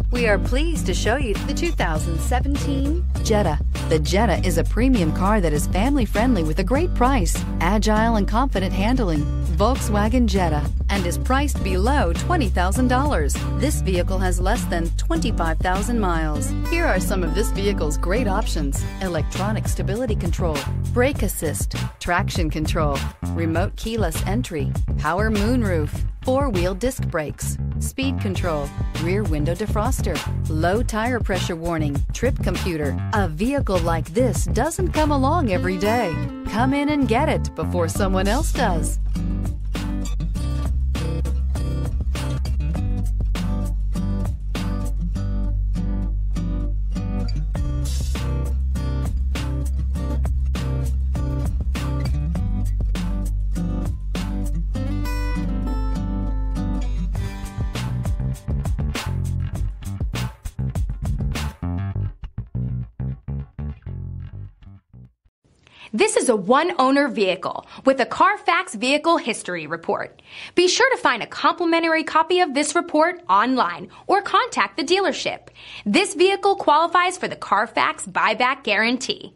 We are pleased to show you the 2017 Jetta. The Jetta is a premium car that is family-friendly with a great price, agile and confident handling. Volkswagen Jetta, and is priced below $20,000. This vehicle has less than 25,000 miles. Here are some of this vehicle's great options: electronic stability control, brake assist, traction control, remote keyless entry, power moonroof, four-wheel disc brakes, speed control, rear window defroster, low tire pressure warning, trip computer. A vehicle like this doesn't come along every day. Come in and get it before someone else does. This is a one-owner vehicle with a Carfax Vehicle History Report. Be sure to find a complimentary copy of this report online or contact the dealership. This vehicle qualifies for the Carfax Buyback Guarantee.